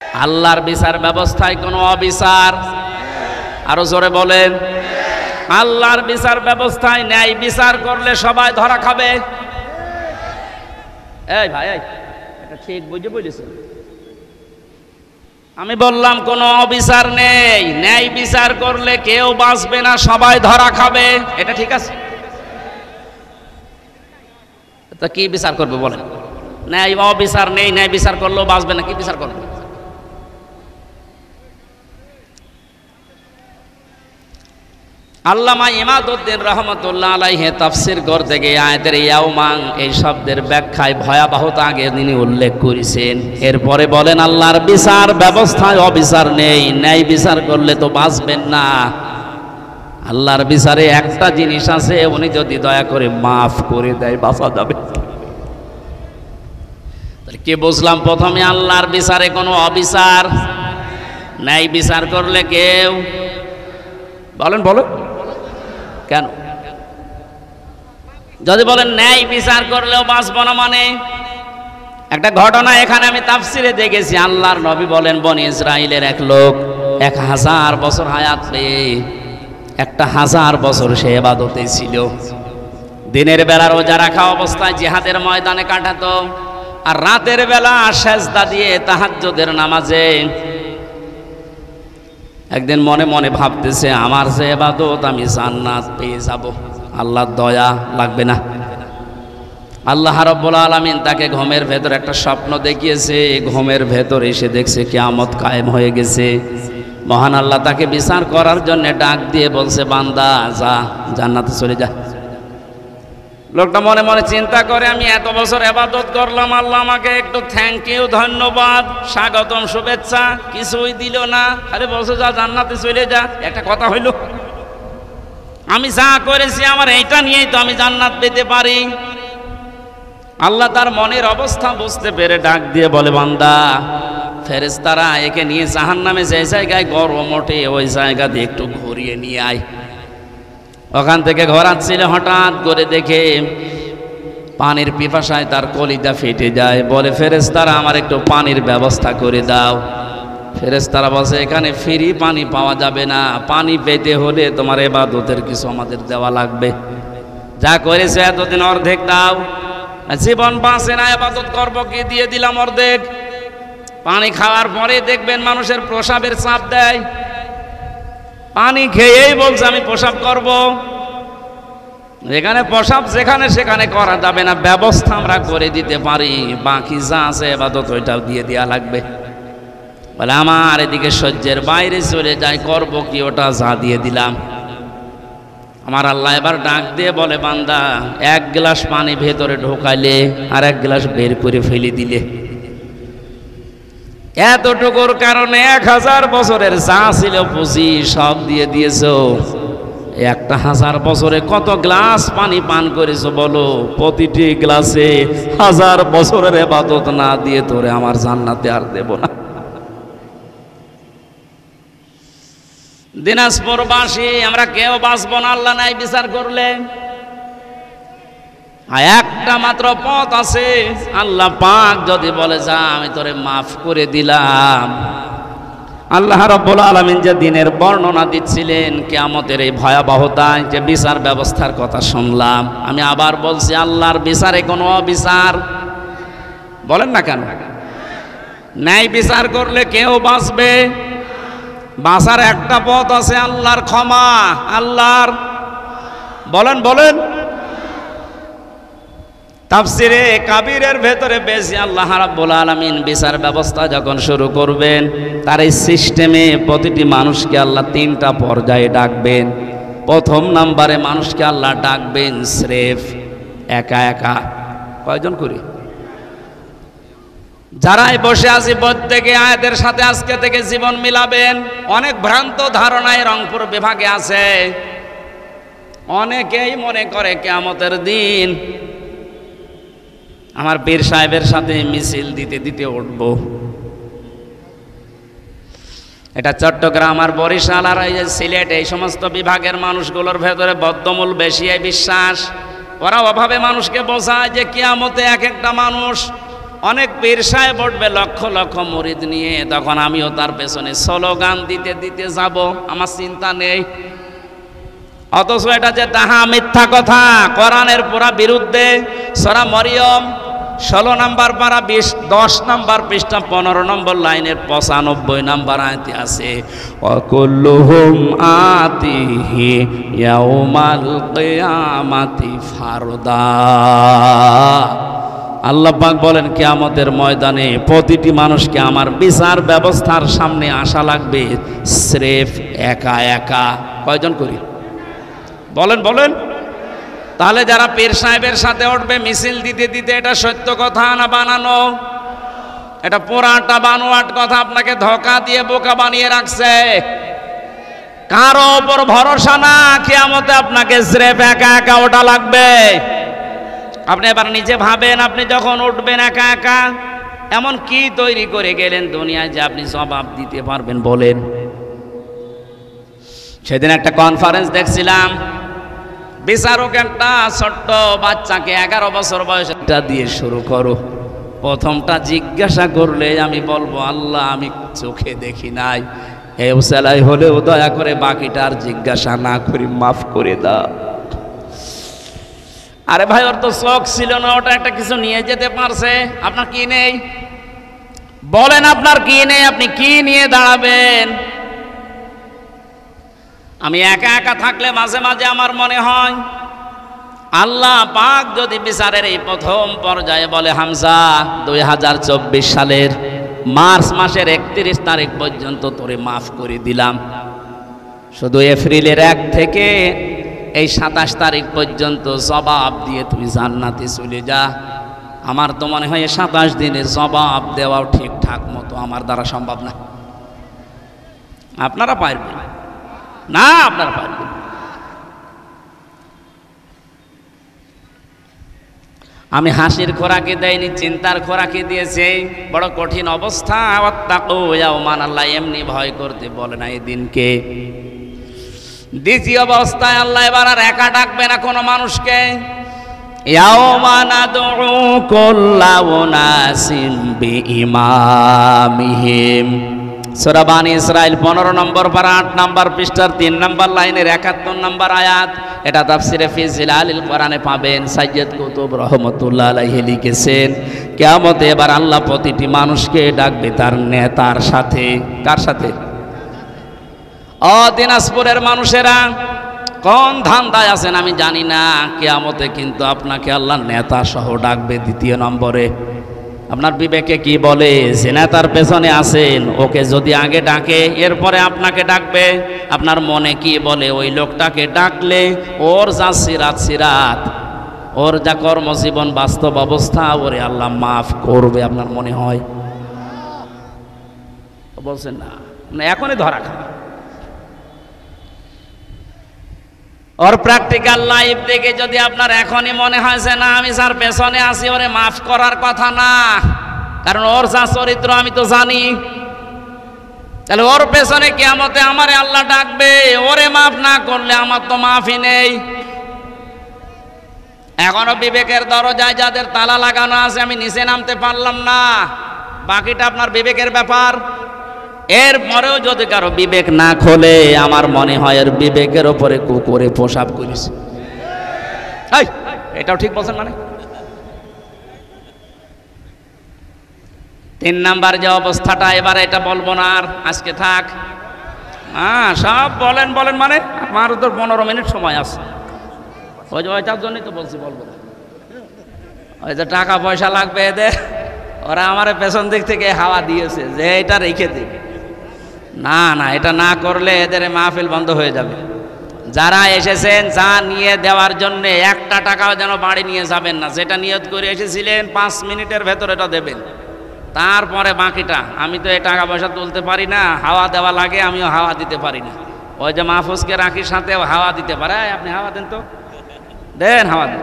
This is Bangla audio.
আল্লাহর বিচার ব্যবস্থায় কোনো অবিচার, আরো জোরে বলেন, আল্লাহর বিচার ব্যবস্থায় ন্যায় বিচার করলে সবাই ধরা খাবে। এই ভাই, এটা ঠিক বুঝে বলেছেন? আমি বললাম কোনো অবিচার নেই, ন্যায় বিচার করলে কেউ বাঁচবে না, সবাই ধরা খাবে। এটা ঠিক আছে? তা কি বিচার করবে বলেন? ন্যায় অবিচার নেই, ন্যায় বিচার করলেও বাঁচবে না, কি বিচার করবে? আল্লামা ইমাদউদ্দিন রহমতুল্লাহ আলাইহি তাফসীর করতে গিয়ে আয়াতের ইয়াউমান এই শব্দের ব্যাখ্যায় ভয়াবহতা আগে তিনি উল্লেখ করেছেন। এরপরে বলেন আল্লাহর বিচার ব্যবস্থায় অবিচার নেই, ন্যায় বিচার করলে তো বাঁচবেন না। আল্লাহর বিচারে একটা জিনিস আছে, উনি যদি দয়া করে মাফ করে দেয় বাঁচা যাবে। তাহলে কি বুঝলাম? প্রথমে আল্লাহর বিচারে কোনো অবিচার, ন্যায় বিচার করলে কেউ বলেন বলো কেন? যদি বলেন ন্যায় বিচার করলেও বাঁচব না, মানে একটা ঘটনা এখানে আমি তাফসিরে দেখেছি। আল্লাহর নবী বলেন বনি ইসরাইলের এক লোক 1000 বছর হায়াত পেয়ে 1000 বছর সে ইবাদতে ছিল। দিনের বেলা রোজা রাখা অবস্থায় জিহাদের ময়দানে কাটাতো, আর রাতের বেলা সেজদা দিয়ে তাহাজ্জুদের নামাজে। একদিন মনে মনে ভাবতেছে আমার যে ইবাদত আমি জান্নাত পেয়ে যাব, আল্লাহর দয়া লাগবে না। আল্লাহ রাব্বুল আলামিন তাকে ঘুমের ভেতর একটা স্বপ্ন দেখিয়েছে। ঘুমের ভেতর এসে দেখছে কিয়ামত কায়েম হয়ে গেছে। মহান আল্লাহ তাকে বিচার করার জন্য ডাক দিয়ে বলছে, বান্দা যা, জান্নাতে চলে যা। লোকটা মনে মনে চিন্তা করে, আমি এত বছর ইবাদত করলাম, আল্লাহ আমাকে একটু থ্যাংক ইউ, ধন্যবাদ, স্বাগতম, শুভেচ্ছা কিছুই দিল না, আরে বলছো যা জান্নাতে চলে যা। একটা কথা হইল? আমি যা করেছি আমার এইটা নিয়েই তো আমি জান্নাত পেতে পারি। আল্লাহ তার মনের অবস্থা বুঝতে পেরে ডাক দিয়ে বলে, বান্দা ফেরেশতারা একে নিয়ে জাহান্নামে যে জায়গায় গরম ওঠে ওই জায়গা দিয়ে একটু ঘুরিয়ে নিয়ে আয়। ওখান থেকে ঘোরাচ্ছিল, হঠাৎ করে দেখে পানির পিপাসায় তার কলিজা ফেটে যায়। বলে, ফেরেশতারা আমার একটু পানির ব্যবস্থা করে দাও। ফেরেশতারা বলছে, এখানে ফ্রি পানি পাওয়া যাবে না, পানি পেতে হলে তোমার ইবাদতের কিছু আমাদের দেওয়া লাগবে। যা করেছে এতদিন অর্ধেক দাও। জীবন বাঁচে না, ইবাদত করবো কি, দিয়ে দিলাম অর্ধেক। পানি খাওয়ার পরে দেখবেন মানুষের প্রসাবের চাপ দেয়, পানি খেয়েই বলছে আমি প্রসাব করব। এখানে প্রসাব যেখানে সেখানে করা যাবে না, ব্যবস্থা আমরা করে দিতে পারি, বাকি যা আছে ইবাদত ওইটাও দিয়ে দেওয়া লাগবে। বলে, আমার এদিকে সহ্যের বাইরে চলে যায়, করব কি, ওটা যা দিয়ে দিলাম। আমার আল্লাহ এবার ডাক দিয়ে বলে, বান্দা 1 গ্লাস পানি ভেতরে ঢোকাইলে আর 1 গ্লাস বের করে ফেলে দিলে, এতটুকুর কারণে 1000 বছরের যা ছিল পুঁজি সব দিয়ে দিয়েছো। 1000 বছরে কত গ্লাস পানি পান করেছো বলো? প্রতিটি গ্লাসে 1000 বছরের ইবাদত না দিয়ে তোরে আমার জান্নাতে আর দেব না। দিনাজপুরবাসী আমরা কেউ বাঁচবো না আল্লাহ নাই বিচার করলে। একটা মাত্র পথ আছে, আল্লাহ পাক যদি বলে যা আমি তোরে মাফ করে দিলাম। আল্লাহ রাব্বুল আলামিন যে দিনের বর্ণনা দিচ্ছিলেন কিয়ামতের এই ভয়াবহতায়, যে বিচার ব্যবস্থার কথা শুনলাম, আমি আবার বলছি আল্লাহর বিচারে কোনো অবিচার বলেন না কেন? ন্যায় বিচার করলে কেউ বাঁচবে। বাঁচার একটা পথ আছে, আল্লাহর ক্ষমা, আল্লাহর বলেন বলেন তাফসিরে কাবীরের ভেতরে বেশি আল্লাহ রাব্বুল আলামিন বিচার ব্যবস্থা যখন শুরু করবেন, তার এই সিস্টেমে প্রতিটি মানুষকে আল্লাহ 3টা পর্যায়ে ডাকবেন। প্রথম নাম্বারে মানুষকে আল্লাহ ডাকবেন স্রেফ একা একা। কয়জন করে? যারাই বসে আছি প্রত্যেকে আয়াতের সাথে আজকে থেকে জীবন মিলাবেন। অনেক ভ্রান্ত ধারণায় রংপুর বিভাগে আছে, অনেকেই মনে করে কিয়ামতের দিন আমার পীর সাহেবের সাথে মিছিল দিতে দিতে উঠব। এটা চট্টগ্রাম আর বরিশাল আর এই যে সিলেট, এই সমস্ত বিভাগের মানুষগুলোর ভেতরে বদ্ধমূল বেশি এই বিশ্বাস। ওরা অভাবে মানুষকে বোঝায় যে কিয়ামতে এক একটা মানুষ অনেক পীর সাহেব উঠবে লক্ষ লক্ষ মুরিদ নিয়ে, তখন আমিও তার পেছনে স্লোগান দিতে দিতে যাব, আমার চিন্তা নেই। অথচ এটা যে তাহা মিথ্যা কথা, কোরআনের পুরা বিরুদ্ধে। সূরা মরিয়ম 16 নম্বর পারা 10 নম্বর পৃষ্ঠা 15 নম্বর লাইনের 95 নম্বর আয়াতে আছে, ওয়াকুল্লুহুম আতিহি ইয়াউমাল কিয়ামাতি ফারদা। আল্লাহ পাক বলেন কিয়ামতের ময়দানে প্রতিটি মানুষকে আমার বিচার ব্যবস্থার সামনে আসা লাগবে স্রেফ একা একা। কয়জন করি বলেন বলেন। তাহলে যারা পীর সাহেবের সাথে উঠবে মিছিল দিতে দিতে, এটা সত্য কথা না বানানো? এটা পুরাটা বানোয়াট কথা, আপনাকে ধোঁকা দিয়ে বোকা বানিয়ে রাখছে। কারো ওপর ভরসা না, কিয়ামতে আপনাকে স্রেফ একা একা ওঠা লাগবে। আপনি এবার নিজে ভাবেন, আপনি যখন উঠবেন একা একা, এমন কি তৈরি করে গেলেন দুনিয়ায় যে আপনি জবাব দিতে পারবেন বলেন? সেদিন একটা কনফারেন্স দেখছিলাম, বিচারক একটা ছোট্ট বাচ্চাকে 11 বছর বয়সে এটা দিয়ে শুরু করো, প্রথমটা জিজ্ঞাসা করলে আমি বলবো আল্লাহ আমি চোখে দেখি নাই, এই উসালাই হলেও দয়া করে বাকিটা আর জিজ্ঞাসা না করি, মাফ করে দাও। আরে ভাই, ওর তো চোখ ছিল না, ওটা একটা কিছু নিয়ে যেতে পারছে। আপনার কি নেই বলেন? আপনার কি নেই? আপনি কি নিয়ে দাঁড়াবেন? আমি একা একা থাকলে মাঝে মাঝে আমার মনে হয় আল্লাহ পাক যদি বিচারের এই প্রথম পর্যায়ে বলে, হামজা 2024 সালের মার্চ মাসের 31 তারিখ পর্যন্ত তোরে মাফ করে দিলাম, শুধু এপ্রিলের 1 থেকে এই 27 তারিখ পর্যন্ত জবাব দিয়ে তুমি জান্নাতে চলে যা। আমার তো মনে হয় 27 দিনের জবাব দেওয়াও ঠিকঠাক মতো আমার দ্বারা সম্ভব না। আপনারা পারবেন না? আপনারা পারবেন। আমি হাসির খোরাকি দেয়নি, চিন্তার খোরাকি দিয়েছি। বড় কঠিন অবস্থা। ওয়াত্তাকু ইয়াওমান, আল্লাহ এমনি ভয় করতে বলে না এই দিনকে। দ্বিতীয় অবস্থায় আল্লাহ এবার আর একা ডাকবে না কোনো মানুষকে। ইয়াওমা নাদউ কুল্লা উনাসিন বিইমামিহিম, সূরা বানী ইসরাইল 15 নম্বর পারা 8 নম্বর পৃষ্ঠার 3 নম্বর লাইনের 71 নম্বর আয়াত। এটা তাফসিরে ফি জিলালিল কোরআনে পাবেন। সাইয়্যিদ কুতুব রহমাতুল্লাহ আলাইহি লিখেছেন, কিয়ামতে এবার আল্লাহ প্রতিটি মানুষকে ডাকবে তার নেতার সাথে। কার সাথে? দিনাজপুরের মানুষেরা কোন ধান্দায় আছেন আমি জানি না, কিয়ামতে কিন্তু আপনাকে আল্লাহ নেতা সহ ডাকবে। দ্বিতীয় নম্বরে আপনার বিবেকে কি বলে? যে নেতার পেছনে আছেন ওকে যদি আগে ডাকে, এরপরে আপনাকে ডাকবে, আপনার মনে কি বলে? ওই লোকটাকে ডাকলে ওর যা সিরাত, ওর যা কর্মজীবন বাস্তব অবস্থা, ওরে আল্লাহ মাফ করবে আপনার মনে হয়? বলছেন না, এখনই ধরা খায়। ওর প্র্যাকটিক্যাল লাইফ দেখে যদি আপনার এখনই মনে হয় যে না আমি যার পেছনে আছি ওরে মাফ করার কথা না, কারণ ওর যা চরিত্র আমি তো জানি, তাহলে ওর পেছনে কিয়ামতে আমারে আল্লাহ ডাকবে, ওরে মাফ না করলে আমার তো মাফই নেই। এখনো বিবেকের দরজায় যাদের তালা লাগানো আছে, আমি নিচে নামতে পারলাম না, বাকিটা আপনার বিবেকের ব্যাপার। এরপরেও যদি কারো বিবেক না খোলে, আমার মনে হয় এর বিবেকের ওপরে কুকুরে পোশাক করেছে। এটাও ঠিক বলছেন মানে? 3 নাম্বার যে অবস্থাটা, এবার এটা বলবো না আর, আজকে থাক। সব বলেন বলেন মানে আমার তো 15 মিনিট সময় আছে। ওই যে ওইটার জন্যই তো বলছি বলবো না। ওই যে টাকা পয়সা লাগবে এদের, ওরা আমার পেছন দিক থেকে হাওয়া দিয়েছে যে এটা রেখে দেবে। না না, এটা না করলে এদের মাহফিল বন্ধ হয়ে যাবে। যারা এসেছেন যা নিয়ে দেওয়ার জন্য একটা টাকাও যেন বাড়ি নিয়ে যাবেন না। যেটা নিয়ত করে এসেছিলেন 5 মিনিটের ভেতর এটা দেবেন, তারপরে বাকিটা। আমি তো এই টাকা পয়সা তুলতে পারি না, হাওয়া দেওয়া লাগে, আমিও হাওয়া দিতে পারি না। ওই যে মাহফুজকে রাখির সাথে হাওয়া দিতে পারে, আপনি হাওয়া দেন তো, দেন হাওয়া দেন।